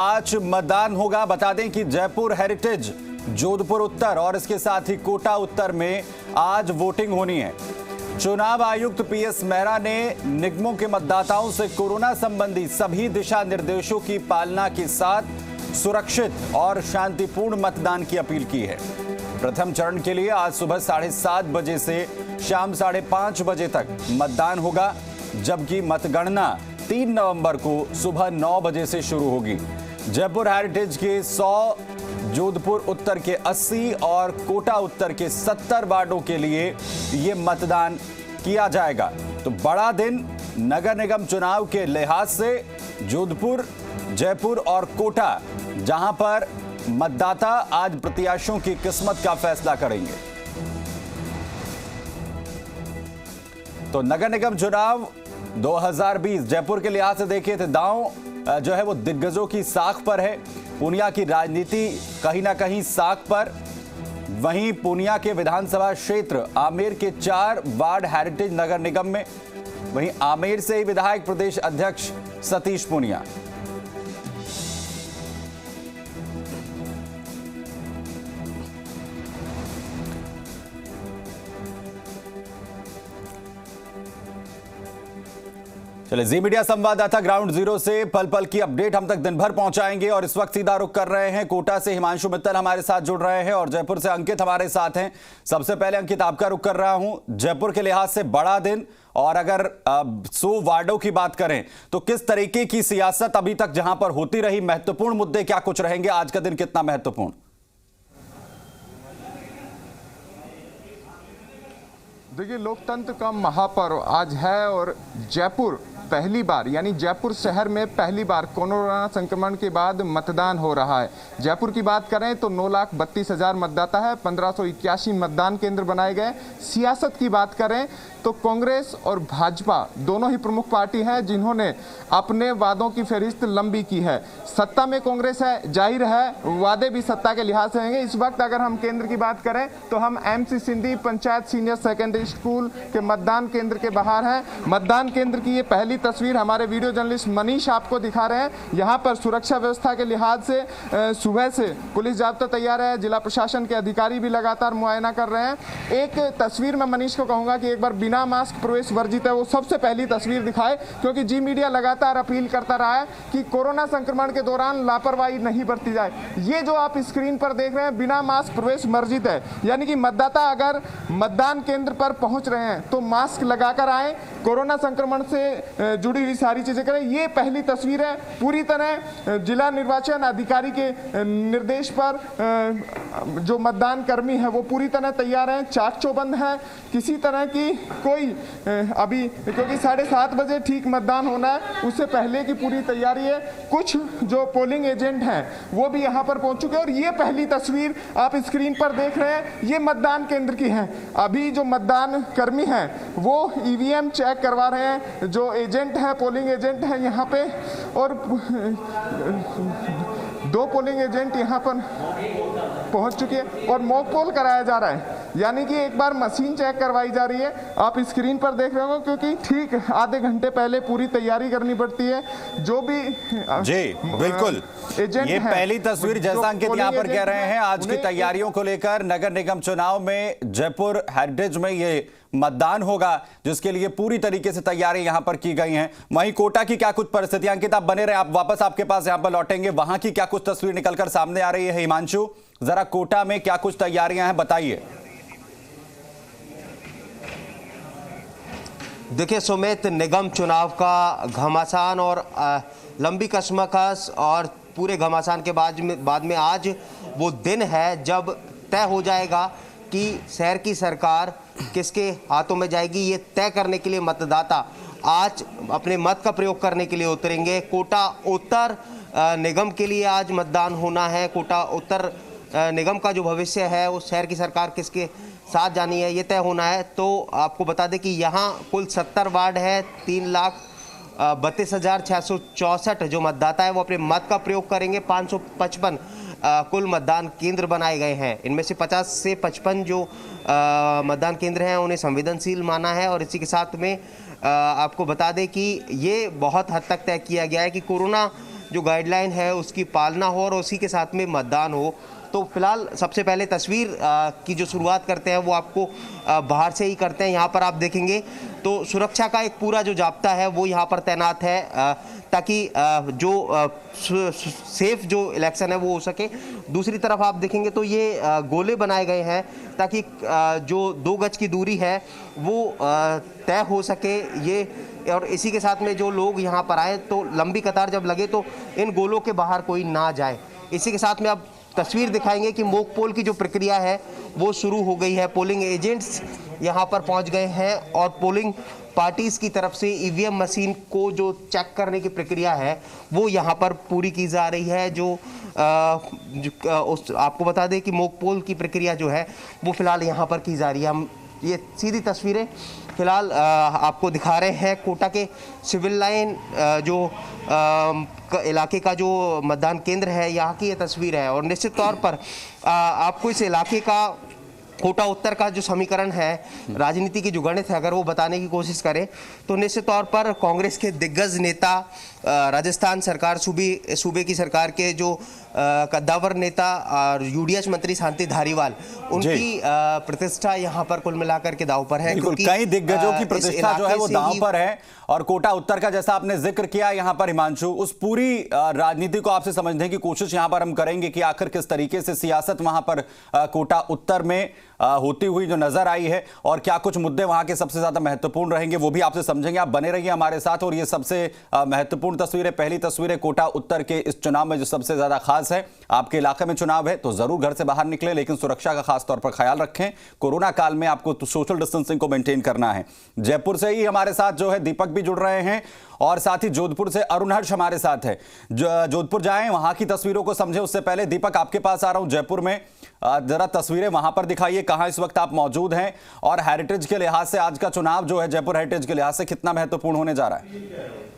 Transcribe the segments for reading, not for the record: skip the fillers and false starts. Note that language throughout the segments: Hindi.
आज मतदान होगा। बता दें कि जयपुर हेरिटेज, जोधपुर उत्तर और इसके साथ ही कोटा उत्तर में आज वोटिंग होनी है। चुनाव आयुक्त पीएस मेहरा ने निगमों के मतदाताओं से कोरोना संबंधी सभी दिशा निर्देशों की पालना के साथ सुरक्षित और शांतिपूर्ण मतदान की अपील की है। प्रथम चरण के लिए आज सुबह 7:30 बजे से शाम 5:30 बजे तक मतदान होगा, जबकि मतगणना 3 नवंबर को सुबह 9 बजे से शुरू होगी। जयपुर हेरिटेज के 100, जोधपुर उत्तर के 80 और कोटा उत्तर के 70 वार्डों के लिए ये मतदान किया जाएगा। तो बड़ा दिन नगर निगम चुनाव के लिहाज से जोधपुर, जयपुर और कोटा, जहां पर मतदाता आज प्रत्याशियों की किस्मत का फैसला करेंगे। तो नगर निगम चुनाव 2020 जयपुर के लिहाज से देखिए तो दांव जो है वो दिग्गजों की साख पर है। पूर्णिया की राजनीति कहीं ना कहीं साख पर। वहीं पूर्णिया के विधानसभा क्षेत्र आमेर के 4 वार्ड हेरिटेज नगर निगम में, वहीं आमेर से ही विधायक प्रदेश अध्यक्ष सतीश पूनिया। चलिए, जी मीडिया संवाददाता ग्राउंड जीरो से पल पल की अपडेट हम तक दिन भर पहुंचाएंगे। और इस वक्त सीधा रुख कर रहे हैं कोटा से हिमांशु मित्तल हमारे साथ जुड़ रहे हैं और जयपुर से अंकित हमारे साथ हैं। सबसे पहले अंकित, आपका रुख कर रहा हूं। जयपुर के लिहाज से बड़ा दिन, और अगर 100 वार्डों की बात करें तो किस तरीके की सियासत अभी तक जहां पर होती रही, महत्वपूर्ण मुद्दे क्या कुछ रहेंगे? आज का दिन कितना महत्वपूर्ण? देखिए, लोकतंत्र का महापर्व आज है और जयपुर पहली बार, यानी जयपुर शहर में पहली बार कोरोना संक्रमण के बाद मतदान हो रहा है। जयपुर की बात करें तो 9,32,000 मतदाता है, 1581 मतदान केंद्र बनाए गए। सियासत की बात करें तो कांग्रेस और भाजपा दोनों ही प्रमुख पार्टी हैं जिन्होंने अपने वादों की फहरिस्त लंबी की है। सत्ता में कांग्रेस है, जाहिर है वादे भी सत्ता के लिहाज से होंगे। इस वक्त अगर हम केंद्र की बात करें तो हम MC Sindhi panchayat senior secondary school के मतदान केंद्र के बाहर हैं। मतदान केंद्र की ये पहली तस्वीर हमारे वीडियो जर्नलिस्ट मनीष आपको दिखा रहे हैं। यहाँ पर सुरक्षा व्यवस्था के लिहाज से सुबह से पुलिस जाब्ता तैयार है, जिला प्रशासन के अधिकारी भी लगातार मुआयना कर रहे हैं। एक तस्वीर में मनीष को कहूंगा कि एक बार बिना मास्क प्रवेश वर्जित है, वो सबसे पहली तस्वीर दिखाए, क्योंकि जी मीडिया लगातार अपील करता रहा है कि कोरोना संक्रमण के दौरान लापरवाही नहीं बरती जाए। ये जो आप स्क्रीन पर देख रहे हैं बिना मास्क प्रवेश वर्जित है, यानी कि मतदाता अगर मतदान केंद्र पर पहुंच रहे हैं तो मास्क लगाकर आए, कोरोना संक्रमण से जुड़ी हुई सारी चीजें करें। ये पहली तस्वीर है। पूरी तरह जिला निर्वाचन अधिकारी के निर्देश पर जो मतदान कर्मी है वो पूरी तरह तैयार हैं, चाक चौबंद है। किसी तरह की कोई अभी, क्योंकि 7:30 बजे ठीक मतदान होना है, उससे पहले की पूरी तैयारी है। कुछ जो पोलिंग एजेंट हैं वो भी यहाँ पर पहुंच चुके हैं। और ये पहली तस्वीर आप स्क्रीन पर देख रहे हैं, ये मतदान केंद्र की है। अभी जो मतदान कर्मी हैं वो EVM चेक करवा रहे हैं। जो एजेंट है, पोलिंग एजेंट है यहाँ पे, और 2 पोलिंग एजेंट यहाँ पर पहुंच चुके हैं और मॉक पोल कराया जा रहा है, यानी कि एक बार मशीन चेक करवाई जा रही है। आप स्क्रीन पर देख रहे हो, क्योंकि ठीक आधे घंटे पहले पूरी तैयारी करनी पड़ती है। जो भी जी बिल्कुल, ये पहली तस्वीर जैसा अंकित यहाँ पर कह रहे हैं आज की तैयारियों को लेकर। नगर निगम चुनाव में जयपुर हेरिटेज में ये मतदान होगा, जिसके लिए पूरी तरीके से तैयारी यहां पर की गई हैं। वहीं कोटा की क्या कुछ परिस्थितियां? अंकित आप बने रहे, आप वापस आपके पास यहां पर लौटेंगे। वहां की क्या कुछ तस्वीर निकलकर सामने आ रही है? हिमांशु, जरा कोटा में क्या कुछ तैयारियां हैं, बताइए। देखिए सुमित, निगम चुनाव का घमासान और लंबी कश्मकश और पूरे घमासान के बाद में आज वो दिन है जब तय हो जाएगा कि शहर की सरकार किसके हाथों में जाएगी। ये तय करने के लिए मतदाता आज अपने मत का प्रयोग करने के लिए उतरेंगे। कोटा उत्तर निगम के लिए आज मतदान होना है। कोटा उत्तर निगम का जो भविष्य है वो शहर की सरकार किसके साथ जानी है, ये तय होना है। तो आपको बता दें कि यहाँ कुल 70 वार्ड है, 3,32,664 जो मतदाता है वो अपने मत का प्रयोग करेंगे। 555 कुल मतदान केंद्र बनाए गए हैं। इनमें से 50 से 55 जो मतदान केंद्र हैं उन्हें संवेदनशील माना है। और इसी के साथ में आपको बता दें कि ये बहुत हद तक तय किया गया है कि कोरोना जो गाइडलाइन है उसकी पालना हो और उसी के साथ में मतदान हो। तो फिलहाल सबसे पहले तस्वीर की जो शुरुआत करते हैं वो आपको बाहर से ही करते हैं। यहाँ पर आप देखेंगे तो सुरक्षा का एक पूरा जो जाब्ता है वो यहाँ पर तैनात है ताकि जो सेफ जो इलेक्शन है वो हो सके। दूसरी तरफ आप देखेंगे तो ये गोले बनाए गए हैं ताकि जो 2 गज की दूरी है वो तय हो सके। ये और इसी के साथ में जो लोग यहाँ पर आए तो लंबी कतार जब लगे तो इन गोलों के बाहर कोई ना जाए। इसी के साथ में अब तस्वीर दिखाएंगे कि मॉक पोल की जो प्रक्रिया है वो शुरू हो गई है। पोलिंग एजेंट्स यहाँ पर पहुँच गए हैं और पोलिंग पार्टीज की तरफ से ईवीएम मशीन को जो चेक करने की प्रक्रिया है वो यहाँ पर पूरी की जा रही है। आपको बता दें कि मॉक पोल की प्रक्रिया जो है वो फिलहाल यहाँ पर की जा रही है। हम ये सीधी तस्वीरें फिलहाल आपको दिखा रहे हैं कोटा के सिविल लाइन जो इलाके का जो मतदान केंद्र है यहाँ की ये तस्वीर है। और निश्चित तौर पर आपको इस इलाके का कोटा उत्तर का जो समीकरण है, राजनीति की जो गणित है, अगर वो बताने की कोशिश करें तो निश्चित तौर पर कांग्रेस के दिग्गज नेता, राजस्थान सरकार सूबे की सरकार के जो कद्दावर नेता और यूडीएच मंत्री शांति धारीवाल, उनकी प्रतिष्ठा यहाँ पर कुल मिलाकर के दांव पर है। क्योंकि कई दिग्गजों की प्रतिष्ठा जो है वो दांव पर है। और कोटा उत्तर का जैसा आपने जिक्र किया यहाँ पर हिमांशु, उस पूरी राजनीति को आपसे समझने की कोशिश यहाँ पर हम करेंगे कि आखिर किस तरीके से सियासत वहां पर कोटा उत्तर में होती हुई जो नजर आई है और क्या कुछ मुद्दे वहां के सबसे ज्यादा महत्वपूर्ण रहेंगे वो भी आपसे समझेंगे। आप बने रहिए हमारे साथ। और ये सबसे महत्वपूर्ण तस्वीरें, पहली तस्वीरें कोटा उत्तर के इस चुनाव में जो सबसे ज्यादा खास है। आपके इलाके में चुनाव है तो जरूर घर से बाहर निकले, लेकिन सुरक्षा का खास तौर पर ख्याल रखें। कोरोना काल में आपको सोशल डिस्टेंसिंग को मेंटेन करना है। जयपुर से ही हमारे साथ जो है दीपक भी जुड़ रहे हैं और साथ ही जोधपुर से अरुण हर्ष हमारे साथ है। जोधपुर जाएं, वहां की तस्वीरों को समझें। उससे पहले दीपक आपके पास आ रहा हूं जयपुर में, जरा तस्वीरें वहां पर दिखाइए, कहां इस वक्त आप मौजूद हैं और हेरिटेज के लिहाज से आज का चुनाव जो है जयपुर हेरिटेज के लिहाज से कितना महत्वपूर्ण होने जा रहा है।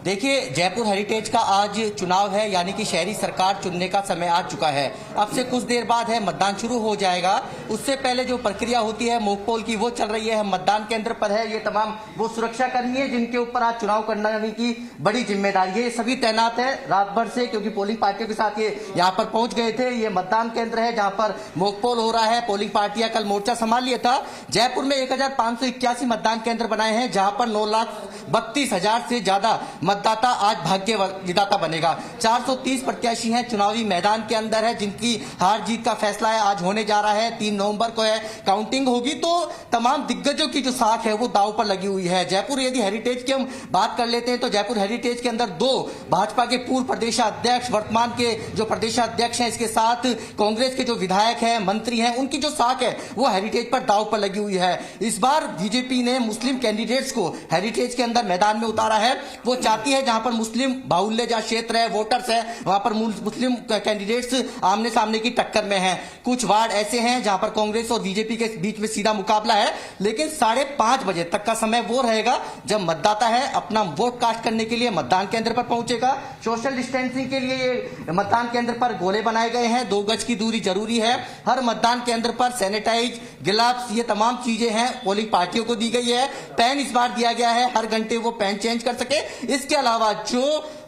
देखिए, जयपुर हेरिटेज का आज चुनाव है, यानी कि शहरी सरकार चुनने का समय आ चुका है। अब से कुछ देर बाद है मतदान शुरू हो जाएगा। उससे पहले जो प्रक्रिया होती है मॉक पोल की वो चल रही है। हम मतदान केंद्र पर है, ये तमाम वो सुरक्षाकर्मी है जिनके ऊपर आज चुनाव करने की बड़ी जिम्मेदारी है। ये सभी तैनात है रात भर से, क्योंकि पोलिंग पार्टियों के साथ ये यहाँ पर पहुंच गए थे। ये मतदान केंद्र है जहाँ पर मॉक पोल हो रहा है। पोलिंग पार्टियां कल मोर्चा संभाल लिया था। जयपुर में 1581 मतदान केंद्र बनाए हैं जहां पर 9,32,000 से ज्यादा मतदाता आज भाग्य विधाता बनेगा। 430 प्रत्याशी हैं चुनावी मैदान के अंदर है, जिनकी हार जीत का फैसला है आज होने जा रहा है। 3 नवंबर को है काउंटिंग होगी। तो तमाम दिग्गजों की जो साख है वो दांव पर लगी हुई है। जयपुर यदि हेरिटेज की हम बात कर लेते हैं तो जयपुर हेरिटेज के अंदर 2 भाजपा के पूर्व प्रदेशाध्यक्ष, वर्तमान के जो प्रदेशाध्यक्ष हैं, इसके साथ कांग्रेस के जो विधायक हैं, मंत्री हैं, उनकी जो साख है वो हेरिटेज पर दांव पर लगी हुई है। इस बार बीजेपी ने मुस्लिम कैंडिडेट्स को हेरिटेज के अंदर मैदान में उतारा है। वो चाहती है जहां पर मुस्लिम बाहुल्य जहां क्षेत्र है, वोटर्स है, वहां पर मुस्लिम कैंडिडेट्स आमने सामने की टक्कर में हैं। कुछ वार्ड ऐसे हैं जहां पर कांग्रेस और बीजेपी के बीच में सीधा मुकाबला है, लेकिन 5:30 बजे तक का समय वो रहेगा जब मतदाता है अपना वोट कास्ट करने के लिए मतदान केंद्र पर पहुंचेगा। सोशल डिस्टेंसिंग के लिए ये मतदान केंद्र पर गोले बनाए गए हैं। 2 गज की दूरी जरूरी है। हर मतदान केंद्र पर सैनिटाइज, ग्लव्स, ये तमाम चीजें हैं पोलिंग पार्टियों को दी गई है। पेन इस बार दिया गया है, हर घंटे वो पेन चेंज कर सके। इसके अलावा जो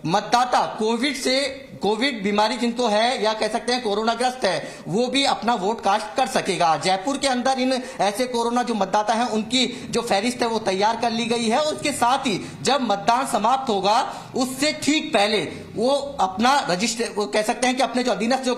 मतदाता कोविड बीमारी जिनको है या कह सकते हैं कोरोना ग्रस्त है, वो भी अपना वोट कास्ट कर सकेगा। जयपुर के अंदर इन ऐसे कोरोना जो मतदाता हैं उनकी जो फहरिस्त है वो तैयार कर ली गई है। उसके साथ ही जब मतदान समाप्त होगा उससे ठीक पहले वो अपना रजिस्टर, वो कह सकते हैं कि अपने जो अधीनस्थ जो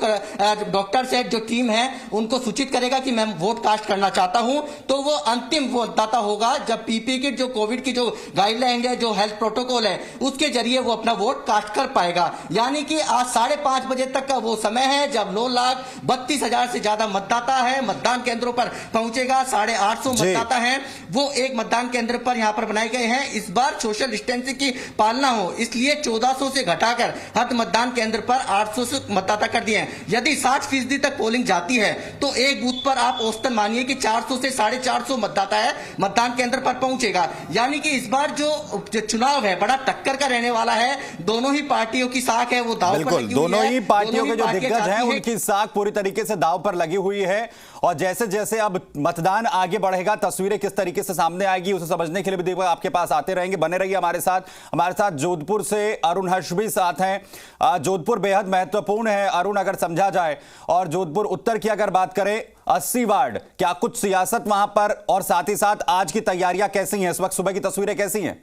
डॉक्टर्स है, जो टीम है, उनको सूचित करेगा कि मैं वोट कास्ट करना चाहता हूं। तो वो अंतिम मतदाता होगा जब पीपी किट, जो कोविड की जो गाइडलाइन है, जो हेल्थ प्रोटोकॉल है, उसके जरिए वो अपना वोट कास्ट कर पाएगा। यानी कि आज 5:30 बजे तक का वो समय है जब 9,32,000 से ज्यादा मतदाता है मतदान केंद्रों पर पहुंचेगा। 850 मतदाता हैं वो एक मतदान केंद्र पर यहां पर बनाए गए हैं। इस बार सोशल डिस्टेंसिंग की पालना हो इसलिए 1400 से घटाकर हर मतदान केंद्र पर 800 से मतदाता कर दिए हैं। यदि 60% तक पोलिंग जाती है तो एक बूथ पर आप औसतन मानिए कि 400 से 450 मतदाता है मतदान केंद्र पर पहुंचेगा। यानी कि इस बार जो चुनाव है बड़ा टक्कर का रहने वाला है। दोनों ही पार्टियों की साख है वो दांव बिल्कुल, दोनों ही पार्टियों के जो दिग्गज हैं उनकी साख पूरी तरीके से दांव पर लगी हुई है और जैसे जैसे अब मतदान आगे बढ़ेगा तस्वीरें किस तरीके से सामने आएगी उसे समझने के लिए भी दीपक आपके पास आते रहेंगे, बने रहिए हमारे साथ जोधपुर से अरुण हर्ष भी साथ हैं। जोधपुर बेहद महत्वपूर्ण है अरुण, अगर समझा जाए, और जोधपुर उत्तर की अगर बात करें 80 वार्ड, क्या कुछ सियासत वहां पर, और साथ ही साथ आज की तैयारियां कैसी हैं, इस वक्त सुबह की तस्वीरें कैसी हैं?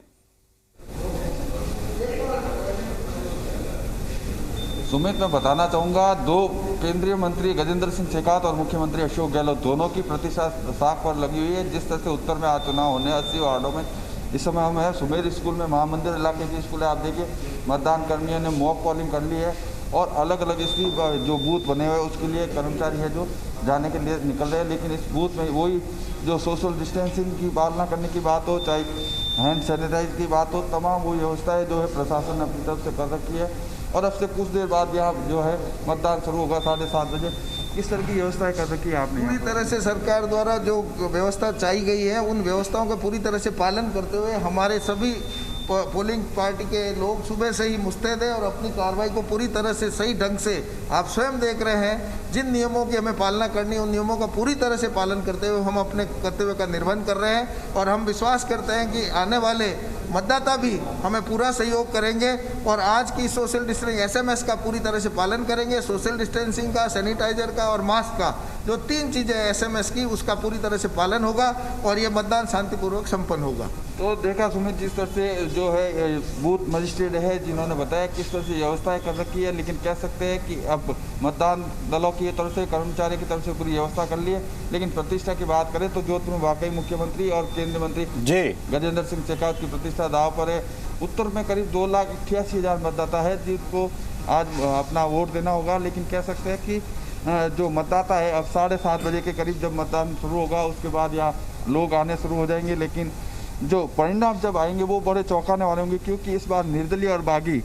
सुमित, मैं बताना चाहूँगा, दो केंद्रीय मंत्री गजेंद्र सिंह शेखावत और मुख्यमंत्री अशोक गहलोत दोनों की प्रतिष्ठा साख पर लगी हुई है। जिस तरह से उत्तर में आज चुनाव होने 80 वार्डों में इस समय हम है सुमेर स्कूल में, महामंदिर इलाके की स्कूल है, आप देखिए मतदान कर्मियों ने मॉक कॉलिंग कर ली है और अलग अलग इसकी जो बूथ बने हुए हैं उसके लिए कर्मचारी है जो जाने के लिए निकल रहे हैं। लेकिन इस बूथ में वही जो सोशल डिस्टेंसिंग की पालना करने की बात हो, चाहे हैंड सैनिटाइज की बात हो, तमाम वो व्यवस्थाएँ जो है प्रशासन ने अपनी तरफ से कर रखी है। और अब से कुछ देर बाद यहाँ जो है मतदान शुरू होगा 7:30 बजे। किस तरह की व्यवस्थाएं कर रखी है आपने? पूरी तरह से सरकार द्वारा जो व्यवस्था चाहिए गई है उन व्यवस्थाओं का पूरी तरह से पालन करते हुए हमारे सभी पोलिंग पार्टी के लोग सुबह से ही मुस्तैद हैं और अपनी कार्रवाई को पूरी तरह से सही ढंग से, आप स्वयं देख रहे हैं, जिन नियमों की हमें पालना करनी है उन नियमों का पूरी तरह से पालन करते हुए हम अपने कर्तव्य का निर्वहन कर रहे हैं। और हम विश्वास करते हैं कि आने वाले मतदाता भी हमें पूरा सहयोग करेंगे और आज की सोशल डिस्टेंसिंग SMS का पूरी तरह से पालन करेंगे। सोशल डिस्टेंसिंग का, सैनिटाइजर का और मास्क का, जो 3 चीज़ें SMS की, उसका पूरी तरह से पालन होगा और ये मतदान शांतिपूर्वक संपन्न होगा। तो देखा सुमित, जिस तरह से जो है बूथ मजिस्ट्रेट है जिन्होंने बताया किस तरह से व्यवस्थाएं कर रखी है, लेकिन कह सकते हैं कि अब मतदान दलों की तरफ से, कर्मचारी की तरफ से पूरी व्यवस्था कर ली है। लेकिन प्रतिष्ठा की बात करें तो जोधपुर में वाकई मुख्यमंत्री और केंद्रीय मंत्री गजेंद्र सिंह शेखावत की प्रतिष्ठा दांव पर है। उत्तर में करीब 2,88,000 मतदाता है जिनको आज अपना वोट देना होगा। लेकिन कह सकते हैं कि जो मतदाता है अब 7:30 बजे के करीब जब मतदान शुरू होगा उसके बाद यहाँ लोग आने शुरू हो जाएंगे। लेकिन जो परिणाम जब आएंगे वो बड़े चौंकाने वाले होंगे, क्योंकि इस बार निर्दलीय और बागी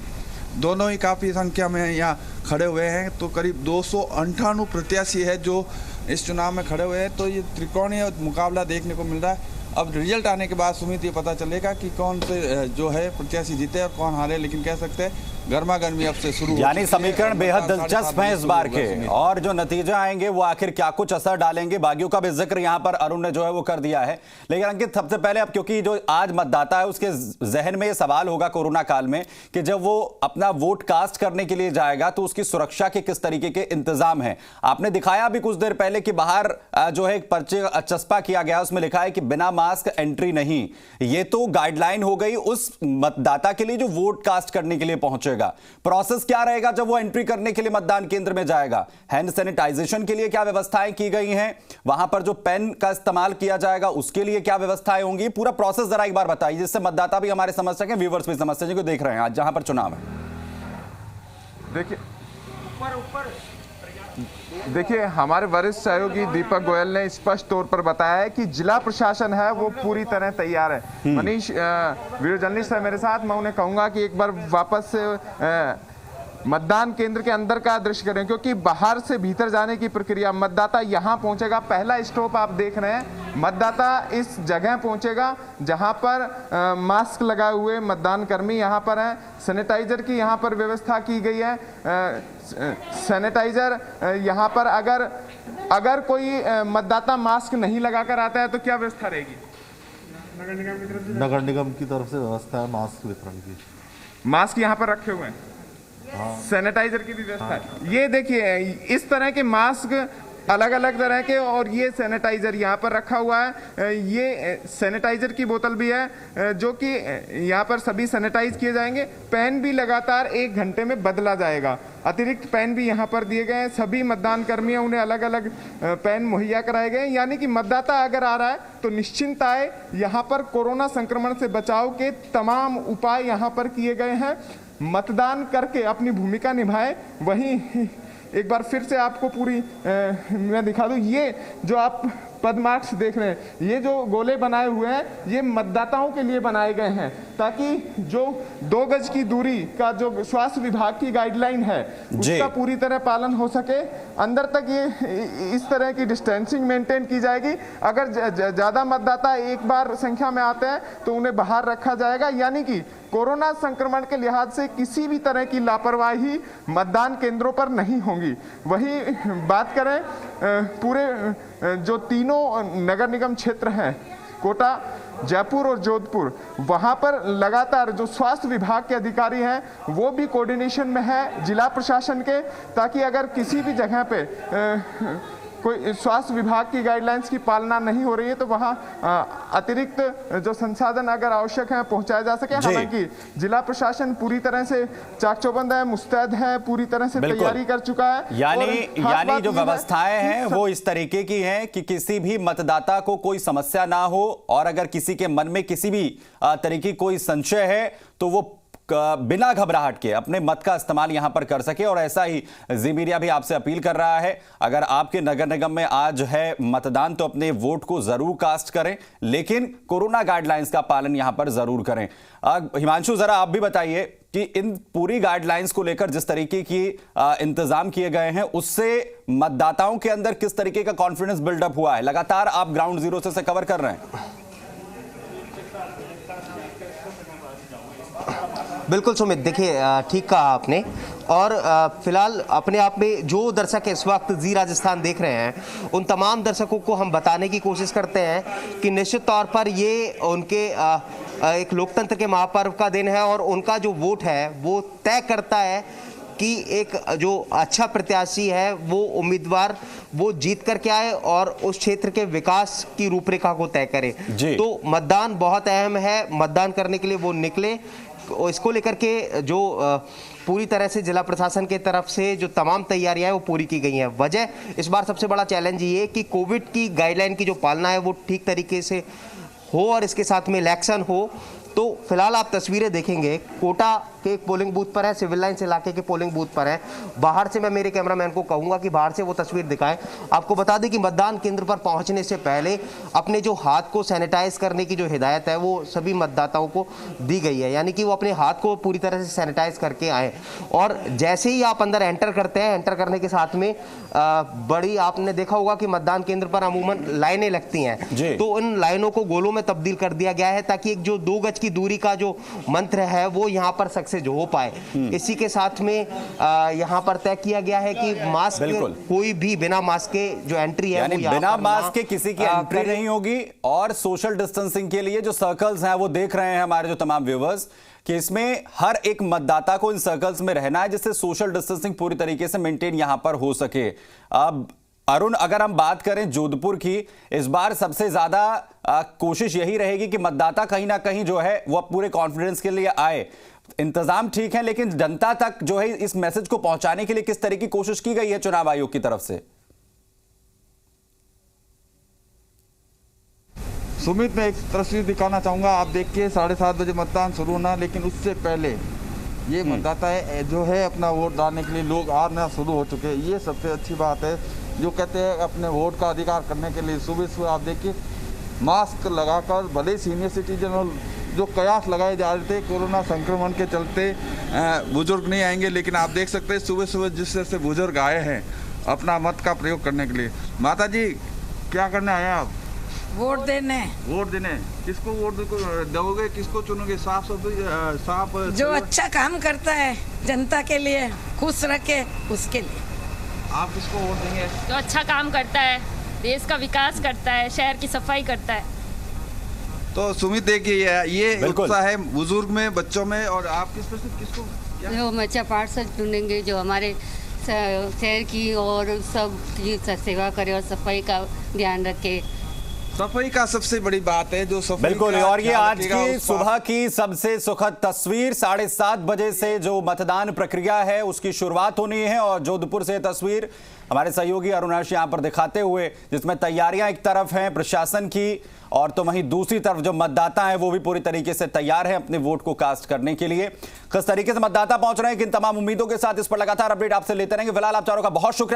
दोनों ही काफ़ी संख्या में यहाँ खड़े हुए हैं। तो करीब 298 प्रत्याशी है जो इस चुनाव में खड़े हुए हैं। तो ये त्रिकोणीय मुकाबला देखने को मिल रहा है। अब रिजल्ट आने के बाद सुमित ये पता चलेगा कि कौन से जो है प्रत्याशी जीते और कौन हारे। लेकिन कह सकते हैं गर्मा गर्मी अब से शुरू, यानी समीकरण बेहद दिलचस्प है इस बार के, और जो नतीजे आएंगे वो आखिर क्या कुछ असर डालेंगे, बागियों का भी जिक्र यहां पर अरुण ने जो है वो कर दिया है। लेकिन अंकित, सबसे पहले अब क्योंकि जो आज मतदाता है उसके जहन में ये सवाल होगा कोरोना काल में कि जब वो अपना वोट कास्ट करने के लिए जाएगा तो उसकी सुरक्षा के किस तरीके के इंतजाम है। आपने दिखाया अभी कुछ देर पहले कि बाहर जो है एक पर्चे चस्पा किया गया, उसमें लिखा है कि बिना मास्क एंट्री नहीं। ये तो गाइडलाइन हो गई उस मतदाता के लिए जो वोट कास्ट करने के लिए पहुंचे। प्रोसेस क्या रहेगा जब वो एंट्री करने के लिए मतदान केंद्र में जाएगा? हैंड सैनिटाइजेशन के लिए क्या व्यवस्थाएं की गई हैं? वहां पर जो पेन का इस्तेमाल किया जाएगा उसके लिए क्या व्यवस्थाएं होंगी? पूरा प्रोसेस जरा एक बार बताइए जिससे मतदाता भी हमारे समझ सकें, व्यूअर्स भी समझ सकें जो देख रहे हैं आज जहां पर चुनाव है। देखिए हमारे वरिष्ठ सहयोगी दीपक गोयल ने स्पष्ट तौर पर बताया है कि जिला प्रशासन है वो पूरी तरह तैयार है। मनीष वीडियो जर्नलिस्ट है मेरे साथ, मैं उन्हें कहूंगा कि एक बार वापस से मतदान केंद्र के अंदर का दृश्य करें, क्योंकि बाहर से भीतर जाने की प्रक्रिया, मतदाता यहां पहुंचेगा। पहला स्टॉप आप देख रहे हैं, मतदाता इस जगह पहुंचेगा जहां पर मास्क लगाए हुए मतदान कर्मी यहां पर हैं। सैनिटाइजर की यहां पर व्यवस्था की गई है। सैनिटाइजर यहां पर अगर कोई मतदाता मास्क नहीं लगाकर आता है तो क्या व्यवस्था रहेगी? नगर निगम की तरफ से व्यवस्था है मास्क वितरण की। मास्क यहाँ पर रखे हुए हैं, सैनिटाइजर की भी व्यवस्था है। ये देखिए इस तरह के मास्क अलग अलग तरह के, और ये सैनिटाइजर यहाँ पर रखा हुआ है। ये सैनिटाइजर की बोतल भी है जो कि यहाँ पर सभी सैनिटाइज किए जाएंगे। पेन भी लगातार 1 घंटे में बदला जाएगा। अतिरिक्त पेन भी यहाँ पर दिए गए हैं। सभी मतदान कर्मियों उन्हें अलग अलग पेन मुहैया कराए गए हैं। यानी कि मतदाता अगर आ रहा है तो निश्चिंत आए। यहाँ पर कोरोना संक्रमण से बचाव के तमाम उपाय यहाँ पर किए गए हैं। मतदान करके अपनी भूमिका निभाए। वहीं एक बार फिर से आपको पूरी मैं दिखा दूं, ये जो आप पद मार्क्स देख रहे हैं, ये जो गोले बनाए हुए हैं ये मतदाताओं के लिए बनाए गए हैं ताकि जो 2 गज की दूरी का जो स्वास्थ्य विभाग की गाइडलाइन है उसका पूरी तरह पालन हो सके। अंदर तक ये इस तरह की डिस्टेंसिंग मेंटेन की जाएगी। अगर ज्यादा मतदाता एक बार संख्या में आते हैं तो उन्हें बाहर रखा जाएगा, यानी कि कोरोना संक्रमण के लिहाज से किसी भी तरह की लापरवाही मतदान केंद्रों पर नहीं होगी। वही बात करें पूरे जो तीनों नगर निगम क्षेत्र हैं, कोटा, जयपुर और जोधपुर, वहां पर लगातार जो स्वास्थ्य विभाग के अधिकारी हैं वो भी कोऑर्डिनेशन में है जिला प्रशासन के, ताकि अगर किसी भी जगह पे कोई स्वास्थ्य विभाग की गाइडलाइंस की पालना नहीं हो रही है तो वहां अतिरिक्त जो संसाधन अगर आवश्यक है पहुंचाया जा सके। हालांकि जिला प्रशासन पूरी तरह से चाक-चौबंद है, मुस्तैद है, पूरी तरह से तैयारी कर चुका है। यानी जो व्यवस्थाएं हैं वो इस तरीके की हैं कि किसी भी मतदाता को कोई समस्या ना हो, और अगर किसी के मन में किसी भी तरीके कोई संशय है तो वो बिना घबराहट के अपने मत का इस्तेमाल यहां पर कर सके। और ऐसा ही जी मीडिया भी आपसे अपील कर रहा है, अगर आपके नगर निगम में आज है मतदान तो अपने वोट को जरूर कास्ट करें, लेकिन कोरोना गाइडलाइंस का पालन यहां पर जरूर करें। हिमांशु, जरा आप भी बताइए कि इन पूरी गाइडलाइंस को लेकर जिस तरीके की इंतजाम किए गए हैं उससे मतदाताओं के अंदर किस तरीके का कॉन्फिडेंस बिल्डअप हुआ है? लगातार आप ग्राउंड जीरो से कवर कर रहे हैं। बिल्कुल सुमित, देखिए ठीक कहा आपने। और फिलहाल अपने आप में जो दर्शक इस वक्त जी राजस्थान देख रहे हैं उन तमाम दर्शकों को हम बताने की कोशिश करते हैं कि निश्चित तौर पर ये उनके एक लोकतंत्र के महापर्व का दिन है और उनका जो वोट है वो तय करता है कि एक जो अच्छा प्रत्याशी है वो उम्मीदवार वो जीत करके आए और उस क्षेत्र के विकास की रूपरेखा को तय करे। तो मतदान बहुत अहम है, मतदान करने के लिए वो निकले। इसको लेकर के जो पूरी तरह से जिला प्रशासन के तरफ से जो तमाम तैयारियां हैं वो पूरी की गई हैं। वजह इस बार सबसे बड़ा चैलेंज ये कि कोविड की गाइडलाइन की जो पालना है वो ठीक तरीके से हो और इसके साथ में इलेक्शन हो। तो फिलहाल आप तस्वीरें देखेंगे, कोटा के एक पोलिंग बूथ पर है, सिविल लाइन्स इलाके के पोलिंग बूथ पर है। बाहर से मैं मेरे कैमरामैन को कहूंगा कि बाहर से वो तस्वीर दिखाएं। आपको बता दें कि मतदान केंद्र पर पहुंचने से पहले अपने जो हाथ को सैनिटाइज करने की जो हिदायत है वो सभी मतदाताओं को दी गई है, यानी कि वो अपने हाथ को पूरी तरह से सैनिटाइज करके आए। और जैसे ही आप अंदर एंटर करते हैं, एंटर करने के साथ में बड़ी आपने देखा होगा कि मतदान केंद्र पर अमूमन लाइनें लगती हैं, तो इन लाइनों को गोलों में तब्दील कर दिया गया है ताकि एक जो 2 गज की दूरी का जो मंत्र है वो यहाँ पर सक्सेस जो हो पाए। इसी के साथ में यहाँ पर तय किया गया है कि मास्क, कोई भी बिना मास्क के जो एंट्री है यानी बिना मास्क के किसी की एंट्री नहीं होगी। और सोशल डिस्टेंसिंग के लिए जो सर्कल्स हैं वो देख रहे हैं हमारे जो तमाम व्यूअर्स कि इसमें हर एक मतदाता को इन सर्कल्स में रहना है जिससे सोशल डिस्टेंसिंग पूरी तरीके से मेंटेन यहां पर हो सके। अब अरुण, अगर हम बात करें जोधपुर की, इस बार सबसे ज्यादा कोशिश यही रहेगी कि मतदाता कहीं ना कहीं जो है वो पूरे कॉन्फिडेंस के लिए आए। इंतजाम ठीक है, लेकिन जनता तक जो है इस मैसेज को पहुंचाने के लिए किस तरह की कोशिश की गई है चुनाव आयोग की तरफ से? सुमित, मैं एक तस्वीर दिखाना चाहूंगा। आप देखिए 7:30 बजे मतदान शुरू होना, लेकिन उससे पहले ये मतदाता है जो है अपना वोट डालने के लिए लोग आना शुरू हो चुके हैं। ये सबसे अच्छी बात है, जो कहते हैं अपने वोट का अधिकार करने के लिए सुबह सुबह आप देखिए मास्क लगाकर, भले सीनियर सिटीजन और जो कयास लगाए जा रहे थे कोरोना संक्रमण के चलते बुजुर्ग नहीं आएंगे, लेकिन आप देख सकते हैं सुबह सुबह जिस तरह से बुजुर्ग आए हैं अपना मत का प्रयोग करने के लिए। माता जी, क्या करने आए आप? वोट देने। वोट देने। किसको वोट दोगे, किसको चुनोगे? साफ जो अच्छा काम करता है जनता के लिए, खुश रखे उसके लिए। आप किसको वोट देंगे? जो अच्छा काम करता है, देश का विकास करता है, शहर की सफाई करता है। तो सुमित, देखिए ये उत्साह है बुजुर्ग में, बच्चों में। और आप किसको? जो अच्छा पार्षद चुनेंगे जो हमारे शहर की और सब की सेवा करे और सफाई का ध्यान रखे। सफाई का सबसे बड़ी बात है जो सफाई। बिल्कुल। और ये आज की सुबह की सबसे सुखद तस्वीर, 7:30 बजे से जो मतदान प्रक्रिया है उसकी शुरुआत होनी है। और जोधपुर से तस्वीर हमारे सहयोगी अरुणाश यहां पर दिखाते हुए, जिसमें तैयारियां एक तरफ हैं प्रशासन की और तो वहीं दूसरी तरफ जो मतदाता हैं वो भी पूरी तरीके से तैयार हैं अपने वोट को कास्ट करने के लिए। किस तरीके से मतदाता पहुंच रहे हैं, किन तमाम उम्मीदों के साथ, इस पर लगातार अपडेट आपसे लेते रहेंगे। फिलहाल आप चारों का बहुत शुक्रिया।